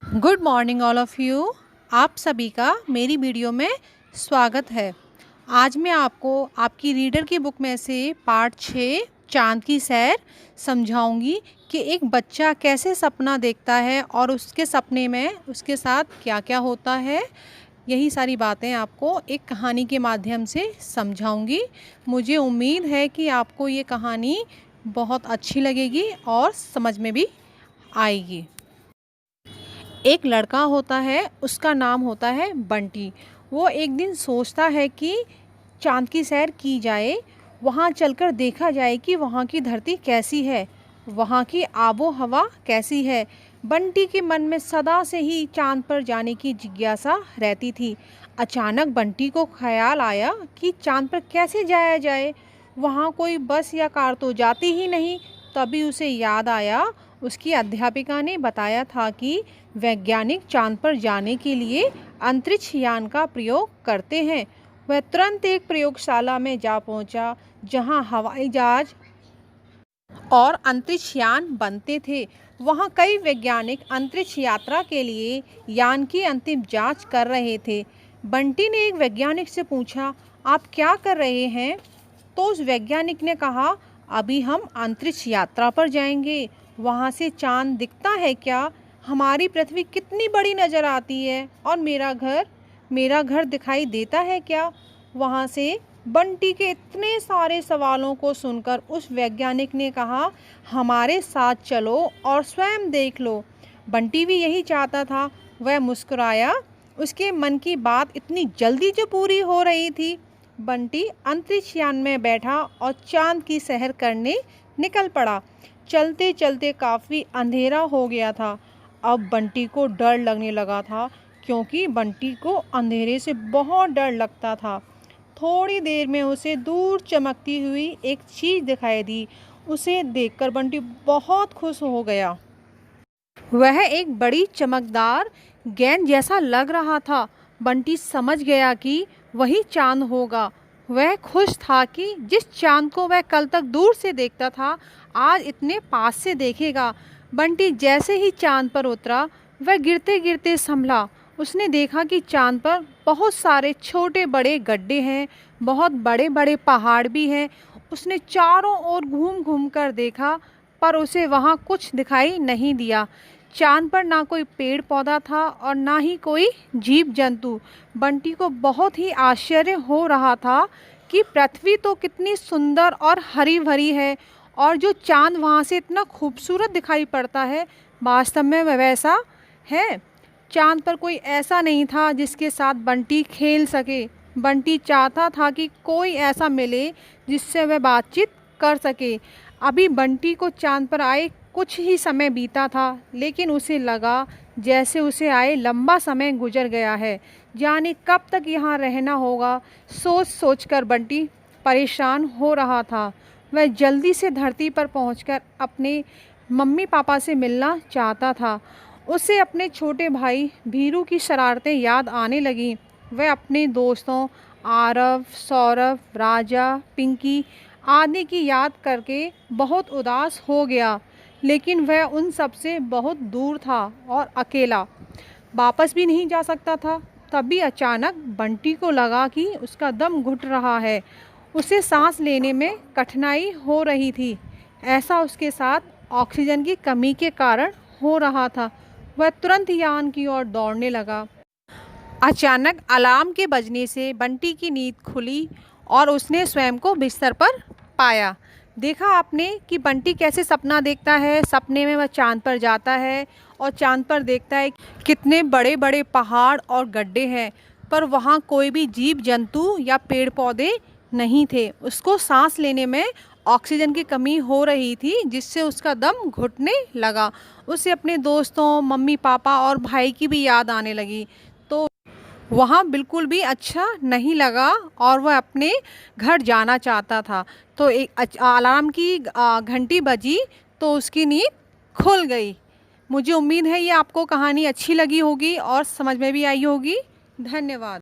Good morning all of you. आप सभी का मेरी वीडियो में स्वागत है। आज मैं आपको आपकी रीडर की बुक में से पार्ट 6 चाँद की सैर समझाऊंगी कि एक बच्चा कैसे सपना देखता है और उसके सपने में उसके साथ क्या-क्या होता है। यही सारी बातें आपको एक कहानी के माध्यम से समझाऊंगी। मुझे उम्मीद है कि आपको ये कहानी बहुत अच्छी लगेगी और समझ में भी आएगी। एक लड़का होता है, उसका नाम होता है बंटी। वो एक दिन सोचता है कि चाँद की सैर की जाए, वहाँ चलकर देखा जाए कि वहाँ की धरती कैसी है, वहाँ की आबो हवा कैसी है। बंटी के मन में सदा से ही चाँद पर जाने की जिज्ञासा रहती थी। अचानक बंटी को ख्याल आया कि चाँद पर कैसे जाया जाए, वहाँ कोई बस या कार तो जाती ही नहीं। तभी उसे याद आया, उसकी अध्यापिका ने बताया था कि वैज्ञानिक चाँद पर जाने के लिए अंतरिक्ष यान का प्रयोग करते हैं। वह तुरंत एक प्रयोगशाला में जा पहुंचा, जहां हवाई जहाज और अंतरिक्ष यान बनते थे। वहां कई वैज्ञानिक अंतरिक्ष यात्रा के लिए यान की अंतिम जांच कर रहे थे। बंटी ने एक वैज्ञानिक से पूछा, आप क्या कर रहे हैं? तो उस वैज्ञानिक ने कहा, अभी हम अंतरिक्ष यात्रा पर जाएंगे। वहां से चांद दिखता है क्या? हमारी पृथ्वी कितनी बड़ी नज़र आती है, और मेरा घर दिखाई देता है क्या? वहाँ से बंटी के इतने सारे सवालों को सुनकर उस वैज्ञानिक ने कहा, हमारे साथ चलो और स्वयं देख लो। बंटी भी यही चाहता था। वह मुस्कुराया, उसके मन की बात इतनी जल्दी जो पूरी हो रही थी। बंटी अंतरिक्ष यान में बैठा और चांद की सैर करने निकल पड़ा। चलते चलते काफ़ी अंधेरा हो गया था। अब बंटी को डर लगने लगा था, क्योंकि बंटी को अंधेरे से बहुत डर लगता था। थोड़ी देर में उसे दूर चमकती हुई एक चीज़ दिखाई दी। उसे देखकर बंटी बहुत खुश हो गया। वह एक बड़ी चमकदार गेंद जैसा लग रहा था। बंटी समझ गया कि वही चांद होगा। वह खुश था कि जिस चांद को वह कल तक दूर से देखता था, आज इतने पास से देखेगा। बंटी जैसे ही चांद पर उतरा, वह गिरते गिरते संभला। उसने देखा कि चांद पर बहुत सारे छोटे बड़े गड्ढे हैं, बहुत बड़े बड़े पहाड़ भी हैं। उसने चारों ओर घूम घूम कर देखा, पर उसे वहाँ कुछ दिखाई नहीं दिया। चांद पर ना कोई पेड़ पौधा था और ना ही कोई जीव जंतु। बंटी को बहुत ही आश्चर्य हो रहा था कि पृथ्वी तो कितनी सुंदर और हरी भरी है, और जो चांद वहाँ से इतना खूबसूरत दिखाई पड़ता है, वास्तव में वह वैसा है। चांद पर कोई ऐसा नहीं था जिसके साथ बंटी खेल सके। बंटी चाहता था कि कोई ऐसा मिले जिससे वह बातचीत कर सके। अभी बंटी को चांद पर आए कुछ ही समय बीता था, लेकिन उसे लगा जैसे उसे आए लंबा समय गुजर गया है। जाने कब तक यहाँ रहना होगा, सोच सोचकर बंटी परेशान हो रहा था। वह जल्दी से धरती पर पहुंचकर अपने मम्मी पापा से मिलना चाहता था। उसे अपने छोटे भाई भीरू की शरारतें याद आने लगीं। वह अपने दोस्तों आरव, सौरभ, राजा, पिंकी आदि की याद करके बहुत उदास हो गया, लेकिन वह उन सब से बहुत दूर था और अकेला वापस भी नहीं जा सकता था। तभी अचानक बंटी को लगा कि उसका दम घुट रहा है। उसे सांस लेने में कठिनाई हो रही थी। ऐसा उसके साथ ऑक्सीजन की कमी के कारण हो रहा था। वह तुरंत यान की ओर दौड़ने लगा। अचानक अलार्म के बजने से बंटी की नींद खुली और उसने स्वयं को बिस्तर पर पाया। देखा आपने कि बंटी कैसे सपना देखता है। सपने में वह चांद पर जाता है और चांद पर देखता है कितने बड़े बड़े पहाड़ और गड्ढे हैं, पर वहाँ कोई भी जीव जंतु या पेड़ पौधे नहीं थे। उसको सांस लेने में ऑक्सीजन की कमी हो रही थी, जिससे उसका दम घुटने लगा। उसे अपने दोस्तों, मम्मी पापा और भाई की भी याद आने लगी। तो वहाँ बिल्कुल भी अच्छा नहीं लगा और वह अपने घर जाना चाहता था। तो एक अलार्म की घंटी बजी तो उसकी नींद खुल गई। मुझे उम्मीद है ये आपको कहानी अच्छी लगी होगी और समझ में भी आई होगी। धन्यवाद।